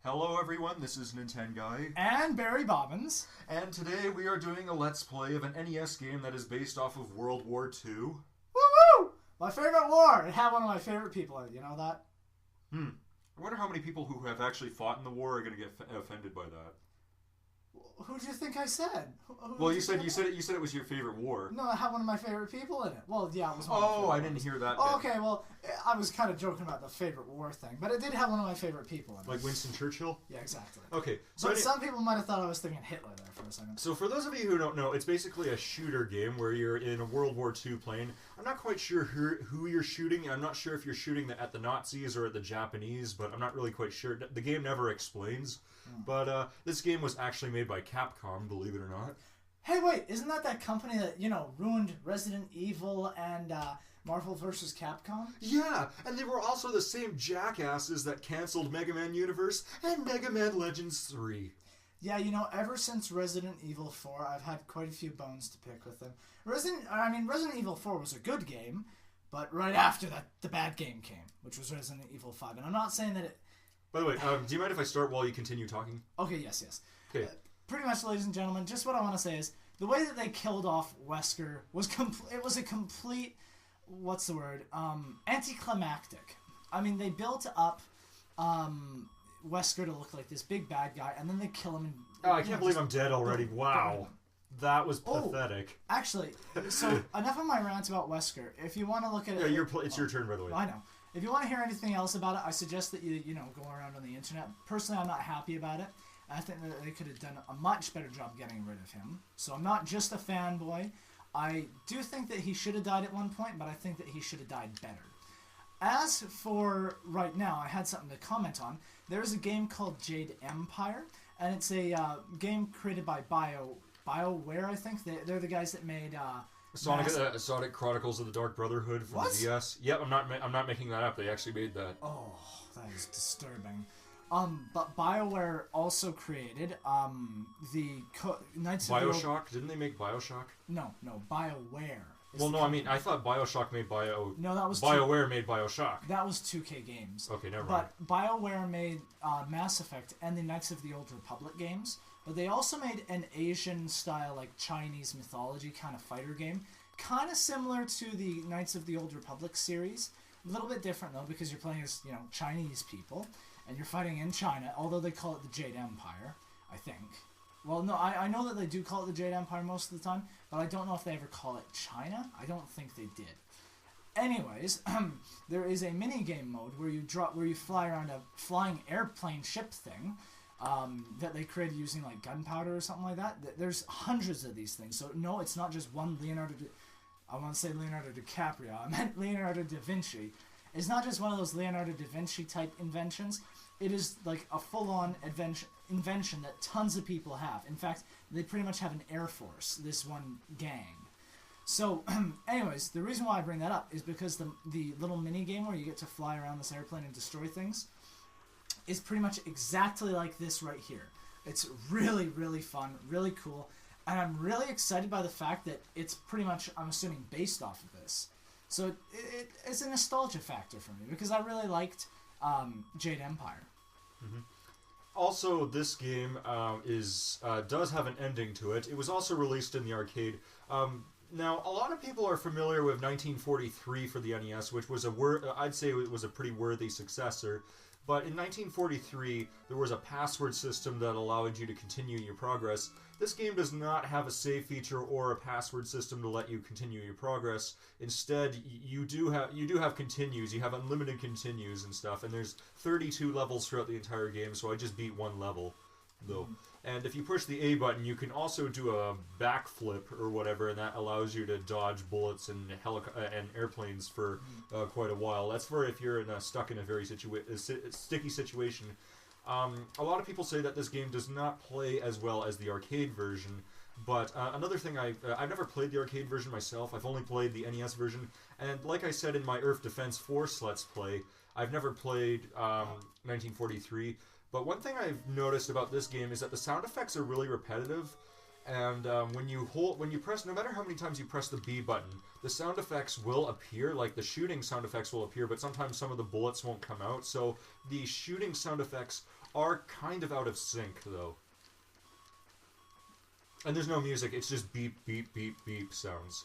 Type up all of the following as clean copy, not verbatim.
Hello everyone, this is Nin10Guy and Barry Bobbins, and today we are doing a Let's Play of an NES game that is based off of World War II. Woo woo! My favorite war! It had one of my favorite people in it, you know that? I wonder how many people who have actually fought in the war are going to get offended by that. Who do you think I said? Well, you said it was your favorite war. No, I had one of my favorite people in it. Well, yeah, it was one Oh, I didn't hear that. Oh, okay, well, I was kind of joking about the favorite war thing, but it did have one of my favorite people in it. Like Winston Churchill? Yeah, exactly. Okay. So some people might have thought I was thinking Hitler there for a second. So for those of you who don't know, it's basically a shooter game where you're in a World War II plane. I'm not quite sure who you're shooting. I'm not sure if you're shooting at the Nazis or at the Japanese, but I'm not really quite sure. The game never explains. But this game was actually made by Capcom, believe it or not. Hey, wait, isn't that company that, ruined Resident Evil and Marvel vs. Capcom? Yeah, and they were also the same jackasses that canceled Mega Man Universe and Mega Man Legends 3. Yeah, ever since Resident Evil 4, I've had quite a few bones to pick with them. Resident Evil 4 was a good game, but right after that, the bad game came, which was Resident Evil 5. And I'm not saying that it... By the way, do you mind if I start while you continue talking? Okay, yes. Okay. Pretty much, ladies and gentlemen, just what I want to say is, the way that they killed off Wesker was it was a complete, what's the word, anticlimactic. I mean, they built up Wesker to look like this big bad guy, and then they kill him. And, oh, I can't believe I'm dead already. Wow. That was pathetic. Actually, so enough of my rant about Wesker. If you want to look at it... Yeah, it's your turn, by the way. I know. If you want to hear anything else about it, I suggest that you go around on the internet. Personally, I'm not happy about it. I think that they could have done a much better job getting rid of him. So I'm not just a fanboy. I do think that he should have died at one point, but I think that he should have died better. As for right now, I had something to comment on. There's a game called Jade Empire, and it's a game created by BioWare, I think. They're the guys that made... Sonic Chronicles of the Dark Brotherhood from the DS. Yep, I'm not making that up. They actually made that. Oh, that is disturbing. But BioWare also created the Knights of the BioShock? Didn't they make BioShock? No, BioWare. Well, no, I mean, I thought BioShock made No, that was BioWare made BioShock. That was 2K Games. Okay, never mind. But BioWare made Mass Effect and the Knights of the Old Republic games. But they also made an Asian-style, like, Chinese mythology kind of fighter game. Kind of similar to the Knights of the Old Republic series. A little bit different, though, because you're playing as, Chinese people. And you're fighting in China, although they call it the Jade Empire, I think. Well, no, I know that they do call it the Jade Empire most of the time, but I don't know if they ever call it China. I don't think they did. Anyways, there is a mini-game mode where you fly around a flying airplane ship thing, that they created using like gunpowder or something like that. There's hundreds of these things. So no, it's not just one I want to say Leonardo DiCaprio. I meant Leonardo da Vinci. It's not just one of those Leonardo da Vinci type inventions. It is like a full-on invention that tons of people have. In fact, they pretty much have an air force, this one gang. So, anyways, the reason why I bring that up is because the little mini game where you get to fly around this airplane and destroy things is pretty much exactly like this right here. It's really, really fun, really cool, and I'm really excited by the fact that it's pretty much, I'm assuming, based off of this. So it's a nostalgia factor for me, because I really liked Jade Empire. Mm-hmm. Also, this game does have an ending to it. It was also released in the arcade. Now, a lot of people are familiar with 1943 for the NES, which was I'd say it was a pretty worthy successor. But in 1943, there was a password system that allowed you to continue your progress. This game does not have a save feature or a password system to let you continue your progress. Instead, you do have continues. You have unlimited continues and stuff. And there's 32 levels throughout the entire game, so I just beat one level, though. And if you push the A button, you can also do a backflip or whatever, and that allows you to dodge bullets and airplanes for quite a while. That's for if you're stuck in a very sticky situation. A lot of people say that this game does not play as well as the arcade version, but another thing, I've never played the arcade version myself. I've only played the NES version, and like I said in my Earth Defense Force Let's Play, I've never played 1943. But one thing I've noticed about this game is that the sound effects are really repetitive, and when you press, no matter how many times you press the B button, the sound effects will appear, like the shooting sound effects will appear, but sometimes some of the bullets won't come out, so the shooting sound effects are kind of out of sync, though. And there's no music, it's just beep, beep, beep, beep sounds.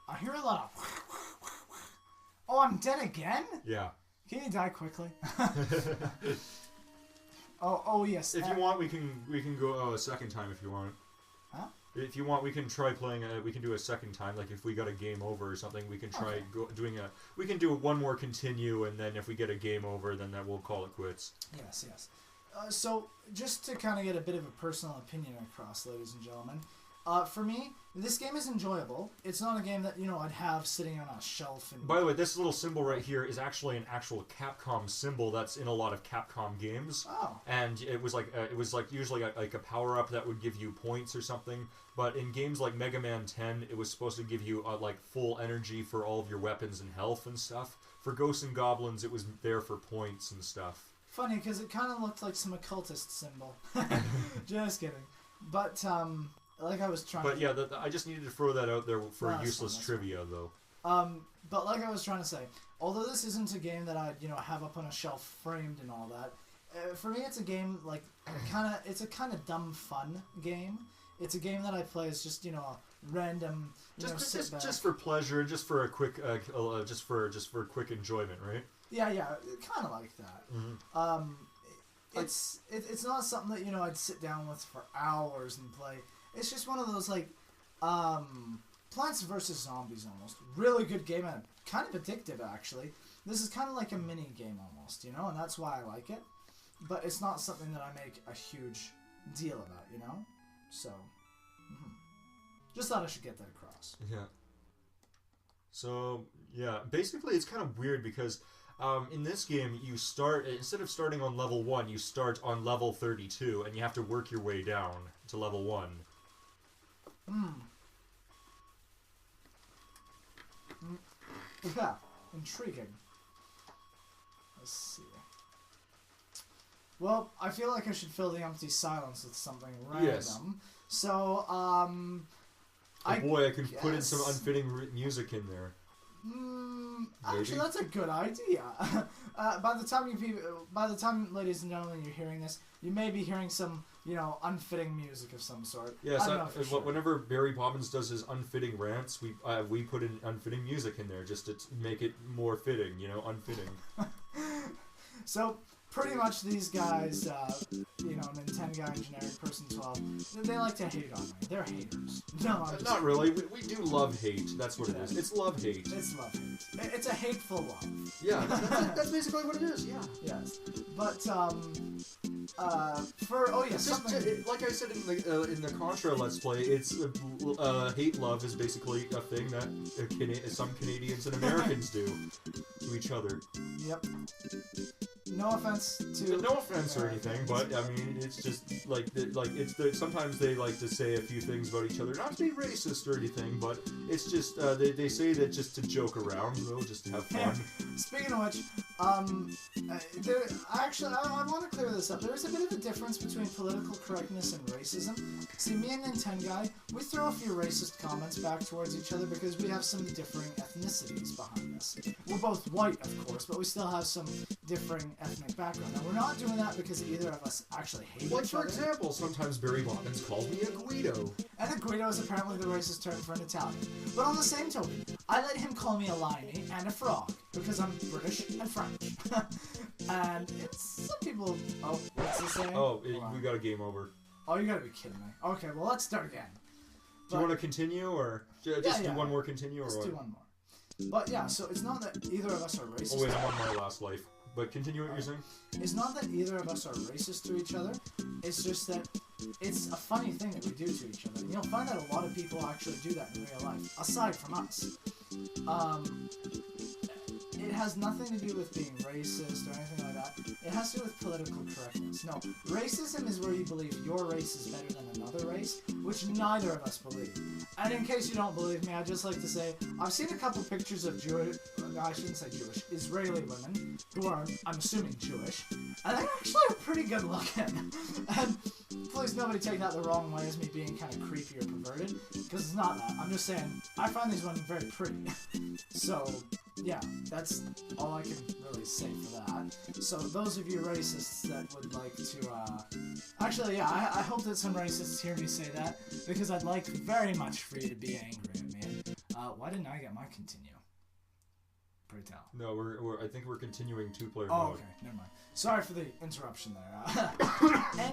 I hear a lot of... Oh, I'm dead again? Yeah. Can you die quickly? oh yes. If you want, we can go a second time if you want. Huh? If you want, we can try playing. We can do a second time. Like if we got a game over or something, we can try doing a. We can do one more continue, and then if we get a game over, then that we'll call it quits. Yes. So just to kind of get a bit of a personal opinion across, ladies and gentlemen, for me, this game is enjoyable. It's not a game that I'd have sitting on a shelf. And by the way, this little symbol right here is actually an actual Capcom symbol that's in a lot of Capcom games. Oh. And it was like usually like a power up that would give you points or something. But in games like Mega Man 10, it was supposed to give you like full energy for all of your weapons and health and stuff. For Ghosts and Goblins, it was there for points and stuff. Funny, because it kind of looked like some occultist symbol. Just kidding. But like I was trying. But yeah, I just needed to throw that out there for useless trivia, though. But like I was trying to say, although this isn't a game that I'd have up on a shelf framed and all that, for me it's a game like it's a kind of dumb fun game. It's a game that I play as just a random sit back. Just for pleasure, just for a quick just for quick enjoyment, right? Yeah, kind of like that. Mm-hmm. It's not something that I'd sit down with for hours and play. It's just one of those like Plants vs. Zombies almost. Really good game and kind of addictive actually. This is kind of like a mini game almost, and that's why I like it. But it's not something that I make a huge deal about, So, just thought I should get that across. Yeah. So, yeah, basically it's kind of weird because in this game you start, instead of starting on level 1, you start on level 32 and you have to work your way down to level 1. Yeah, intriguing. Let's see. Well, I feel like I should fill the empty silence with something random. Yes. So, I can put in some unfitting music in there. Actually, that's a good idea. By the time, ladies and gentlemen, you're hearing this, you may be hearing some, unfitting music of some sort. Yes, whenever Barry Bobbins does his unfitting rants, we put in unfitting music in there just to make it more fitting, unfitting. So, pretty much these guys, Nin10Guy and Generic Person 12, they like to hate on me. They're haters. No, not really. We do love hate. That's what it is. It's love-hate. It's love-hate. It's a hateful love. Yeah, that's basically what it is, yeah. Yes. But, like I said in the Contra Let's Play, it's hate love is basically a thing that some Canadians and Americans do to each other. Yep. No offense to... No offense or anything, but I mean, it's just sometimes they like to say a few things about each other, not to be racist or anything, but it's just they say that just to joke around, just to have fun. Speaking of which, I want to clear this up. There's a bit of a difference between political correctness and racism. See, me and Nin10Guy, we throw a few racist comments back towards each other because we have some differing ethnicities behind us. We're both white, of course, but we still have some differing ethnic background. And we're not doing that because either of us actually hate each other. For example, sometimes Barry Bobbins calls me a Guido. And a Guido is apparently the racist term for an Italian. But on the same token, I let him call me a limey and a frog because I'm British and French. And it's some people... Oh, what's he saying? Oh, we got a game over. Oh, you gotta be kidding me. Okay, well, let's start again. Do you want to continue, or just do one more continue, or Let's do one more. But yeah, so it's not that either of us are racist. Oh wait, I'm on my last life. But continue what you're saying. It's not that either of us are racist to each other. It's just that it's a funny thing that we do to each other. And you'll find that a lot of people actually do that in real life, aside from us. It has nothing to do with being racist or anything like that. It has to do with political correctness. No, racism is where you believe your race is better than another race, which neither of us believe. And in case you don't believe me, I'd just like to say, I've seen a couple pictures of Israeli women, who are, I'm assuming, Jewish, and they actually are pretty good looking. And please, nobody take that the wrong way as me being kind of creepy or perverted, because it's not that. I'm just saying, I find these women very pretty. So, yeah, that's all I can really say for that. So those of you racists that would like to, actually, yeah, I hope that some racists hear me say that, because I'd like very much for you to be angry at me. Why didn't I get my continue? Pray tell. No, I think we're continuing 2-player Oh, mode. okay, never mind. Sorry for the interruption there.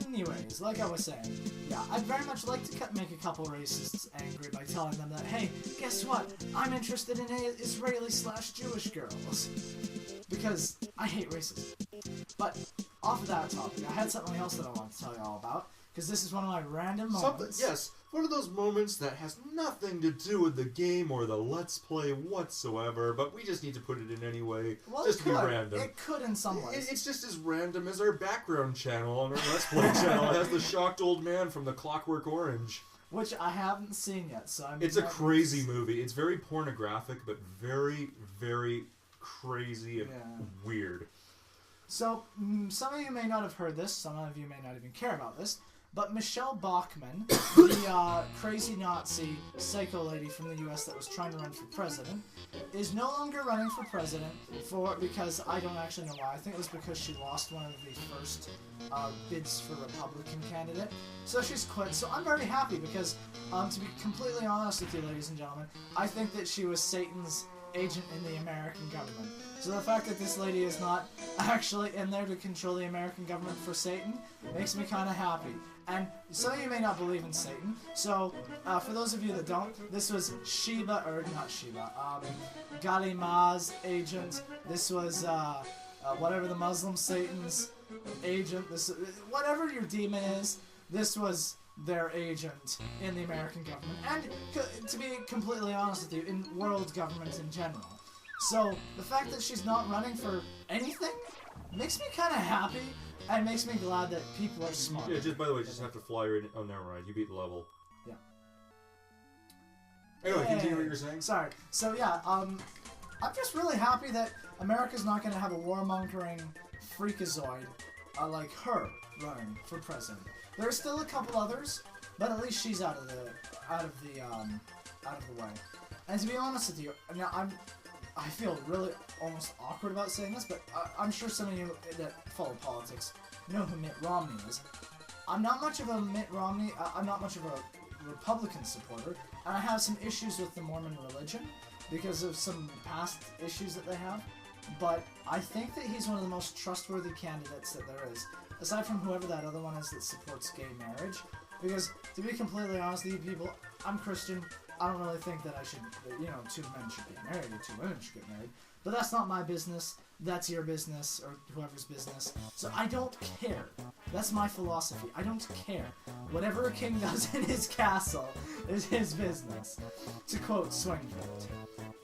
Anyways, like I was saying, yeah, I'd very much like to make a couple racists angry by telling them that, hey, guess what? I'm interested in Israeli/Jewish girls. Because I hate racism. But off of that topic, I had something else that I wanted to tell you all about, because this is one of my random moments. Yes, one of those moments that has nothing to do with the game or the Let's Play whatsoever, but we just need to put it in anyway, Well, just to be random. It could in some ways. It's just as random as our background channel on our Let's Play channel. It has the shocked old man from the Clockwork Orange. Which I haven't seen yet, so I'm... It's a crazy movie. It's very pornographic, but very, very crazy and weird. So, some of you may not have heard this, some of you may not even care about this, but Michelle Bachmann, the crazy Nazi psycho lady from the US that was trying to run for president, is no longer running for president because I don't actually know why. I think it was because she lost one of the first bids for Republican candidate. So she's quit. So I'm very happy because, to be completely honest with you, ladies and gentlemen, I think that she was Satan's agent in the American government. So the fact that this lady is not actually in there to control the American government for Satan makes me kind of happy. And some of you may not believe in Satan, so for those of you that don't, this was Galimah's agent. This was whatever the Muslim Satan's agent. Whatever your demon is, this was their agent in the American government, and to be completely honest with you, in world government in general. So the fact that she's not running for anything makes me kind of happy, and makes me glad that people are smart. Yeah, just by the way, just have to fly her in. Oh, never mind. You beat the level. Yeah. Anyway, continue what you're saying. Sorry. So yeah, I'm just really happy that America's not going to have a warmongering freakazoid like her running for president. There's still a couple others, but at least she's out of the way. And to be honest with you, now I feel really almost awkward about saying this, but I'm sure some of you that follow politics know who Mitt Romney is. I'm not much of a Mitt Romney. I'm not much of a Republican supporter, and I have some issues with the Mormon religion because of some past issues that they have. But I think that he's one of the most trustworthy candidates that there is, aside from whoever that other one is that supports gay marriage. Because, to be completely honest with you people, I'm Christian. I don't really think that two men should get married or two women should get married. But that's not my business. That's your business, or whoever's business. So I don't care. That's my philosophy. I don't care. Whatever a king does in his castle is his business. To quote Swingford.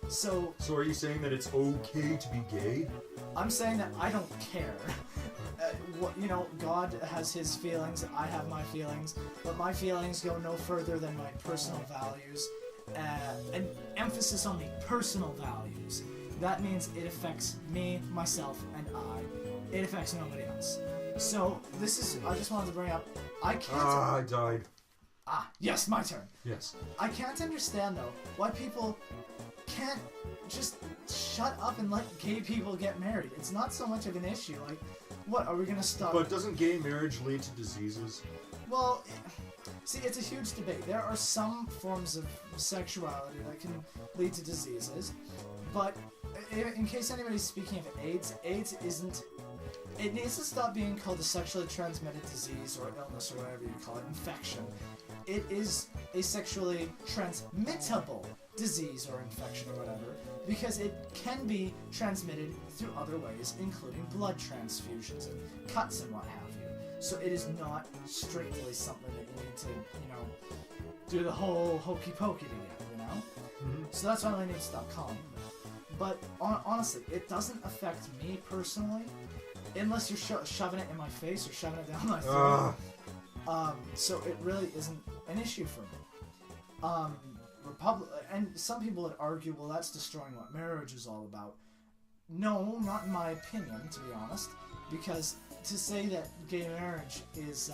So are you saying that it's okay to be gay? I'm saying that I don't care. God has his feelings, I have my feelings, but my feelings go no further than my personal values. An emphasis on the personal values. That means it affects me, myself, and I. It affects nobody else. So, I just wanted to bring up, I can't... I died. Yes, my turn. Yes. I can't understand, though, why people can't just shut up and let gay people get married. It's not so much of an issue. Like, what, are we going to stop? But doesn't gay marriage lead to diseases? Well, see, it's a huge debate. There are some forms of sexuality that can lead to diseases, but in case anybody's speaking of AIDS isn't... It needs to stop being called a sexually transmitted disease or illness or whatever you call it, infection. It is a sexually transmittable disease or infection or whatever, because it can be transmitted through other ways, including blood transfusions and cuts and what have you. So it is not strictly something that you need to, do the whole hokey pokey to get, Mm-hmm. So that's why they need to stop calling it. But honestly, it doesn't affect me personally, unless you're shoving it in my face or shoving it down my throat. So it really isn't an issue for me. And some people would argue, well, that's destroying what marriage is all about. No, not in my opinion, to be honest, because to say that gay marriage is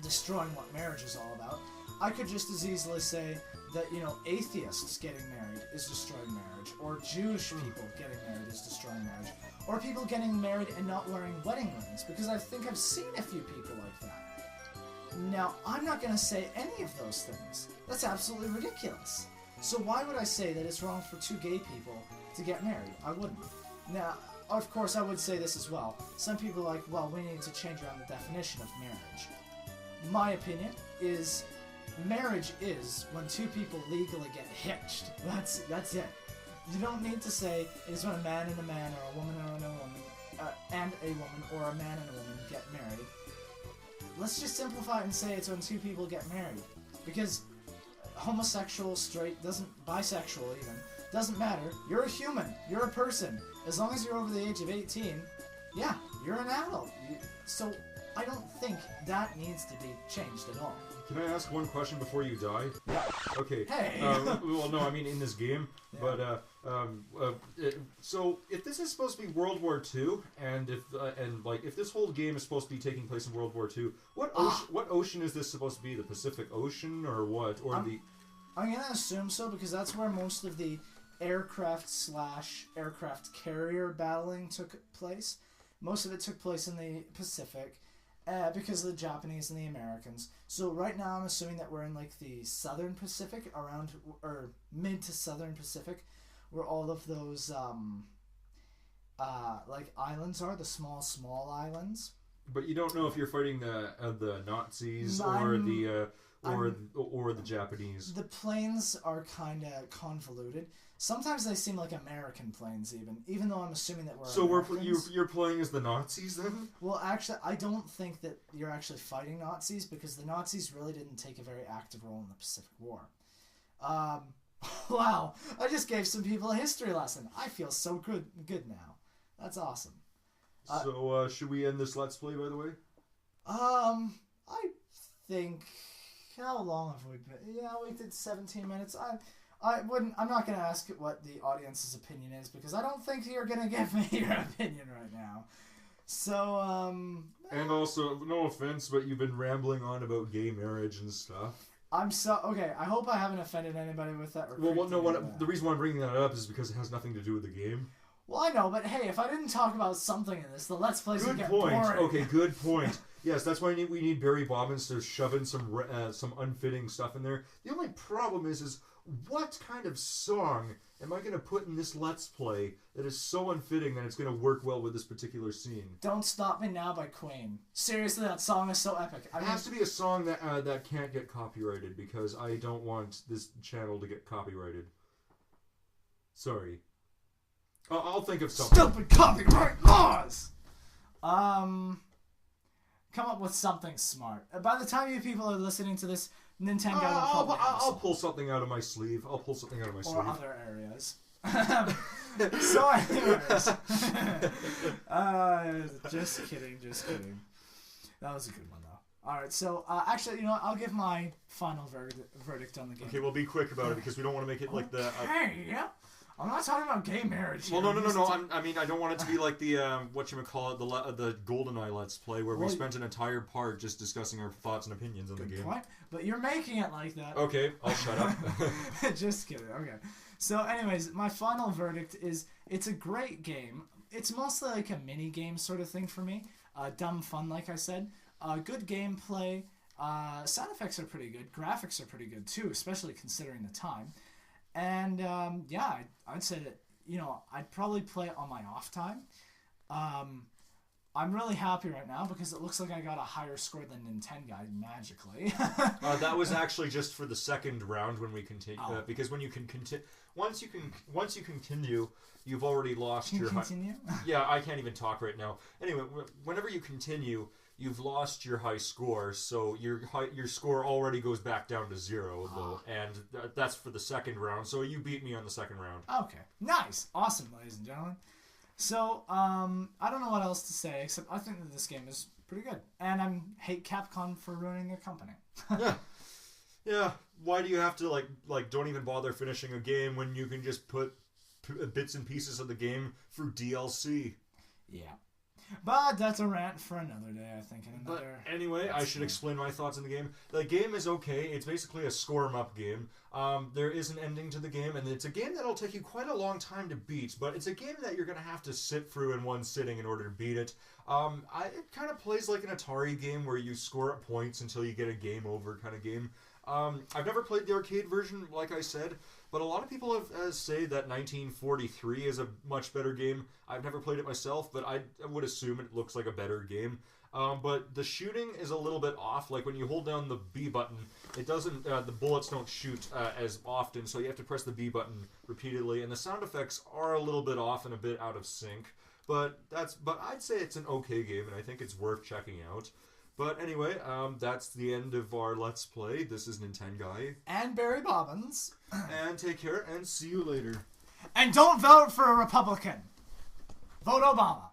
destroying what marriage is all about, I could just as easily say that, atheists getting married is destroying marriage, or Jewish people getting married is destroying marriage, or people getting married and not wearing wedding rings, because I think I've seen a few people like that. Now, I'm not going to say any of those things. That's absolutely ridiculous. So why would I say that it's wrong for two gay people to get married? I wouldn't. Now, of course, I would say this as well. Some people are like, well, we need to change around the definition of marriage. My opinion is marriage is when two people legally get hitched. That's it. You don't need to say it's when a man and a man, or a woman and a woman, and a woman, or a man and a woman get married. Let's just simplify it and say it's when two people get married. Because homosexual, straight, bisexual even, doesn't matter. You're a human. You're a person. As long as you're over the age of 18, yeah, you're an adult. So I don't think that needs to be changed at all. Can I ask one question before you die? Yeah. Okay. Hey! Well, no, I mean in this game. Yeah. But, so if this is supposed to be World War II, and if this whole game is supposed to be taking place in World War II, what ocean is this supposed to be? The Pacific Ocean, or what? Or I'm gonna assume so, because that's where most of the aircraft carrier battling took place. Most of it took place in the Pacific. Because of the Japanese and the Americans. So right now I'm assuming that we're in like the Southern Pacific, or mid to Southern Pacific, where all of those like islands are, the small islands. But you don't know if you're fighting the Nazis or the Japanese. The planes are kind of convoluted. Sometimes they seem like American planes, even though I'm assuming that we're. So Americans. you're playing as the Nazis then? Well, actually, I don't think that you're actually fighting Nazis, because the Nazis really didn't take a very active role in the Pacific War. Wow! I just gave some people a history lesson. I feel so good now. That's awesome. So should we end this Let's Play, by the way? I think. How long have we been? Yeah, we did 17 minutes. I'm not going to ask what the audience's opinion is, because I don't think you're going to give me your opinion right now. So, And also, no offense, but you've been rambling on about gay marriage and stuff. Okay, I hope I haven't offended anybody with that. The reason why I'm bringing that up is because it has nothing to do with the game. Well, I know, but hey, if I didn't talk about something in this, the Let's Plays would get boring. Okay, good point. Yes, that's why we need Barry Bobbins to shove in some unfitting stuff in there. The only problem is what kind of song am I going to put in this Let's Play that is so unfitting that it's going to work well with this particular scene? Don't Stop Me Now by Queen. Seriously, that song is so epic. It has to be a song that can't get copyrighted, because I don't want this channel to get copyrighted. Sorry. I'll think of something. Stupid copyright laws! Come up with something smart. By the time you people are listening to this, Nin10Guy will probably I'll pull something out of my sleeve. Or other areas. So anyways. Just kidding. That was a good one, though. Alright, so, actually, I'll give my final verdict on the game. Okay, we'll be quick about it, because we don't want to make it like the... yeah. I'm not talking about gay marriage here. Well, no. I mean, I don't want it to be like the the GoldenEye Let's Play, where we spent an entire part just discussing our thoughts and opinions on the game. Point. But you're making it like that. Okay, I'll shut up. Just kidding. Okay. So, anyways, my final verdict is it's a great game. It's mostly like a mini game sort of thing for me. Dumb fun, like I said. Good gameplay. Sound effects are pretty good. Graphics are pretty good too, especially considering the time. And, yeah, I'd say that, I'd probably play it on my off time. I'm really happy right now because it looks like I got a higher score than Nin10Guy magically. That was actually just for the second round when we continue, because when you can once you continue, you've already lost your... Continue? Yeah, I can't even talk right now. Anyway, whenever you continue... You've lost your high score, so your score already goes back down to 0, though, and that's for the second round. So you beat me on the second round. Okay, nice, awesome, ladies and gentlemen. So I don't know what else to say except I think that this game is pretty good, and I hate Capcom for ruining their company. Yeah. Why do you have to like don't even bother finishing a game when you can just put bits and pieces of the game through DLC? Yeah. But that's a rant for another day, I think. But anyway, I should explain my thoughts on the game. The game is okay. It's basically a score 'em up game. There is an ending to the game, and it's a game that'll take you quite a long time to beat, but it's a game that you're going to have to sit through in one sitting in order to beat it. It kind of plays like an Atari game where you score up points until you get a game over kind of game. I've never played the arcade version, like I said, but a lot of people have say that 1943 is a much better game. I've never played it myself, but I would assume it looks like a better game. But the shooting is a little bit off. Like when you hold down the B button, it doesn't. The bullets don't shoot as often, so you have to press the B button repeatedly, and the sound effects are a little bit off and a bit out of sync. But I'd say it's an okay game, and I think it's worth checking out. But anyway, that's the end of our Let's Play. This is Nin10Guy and Barry Bobbins. And take care, and see you later. And don't vote for a Republican. Vote Obama.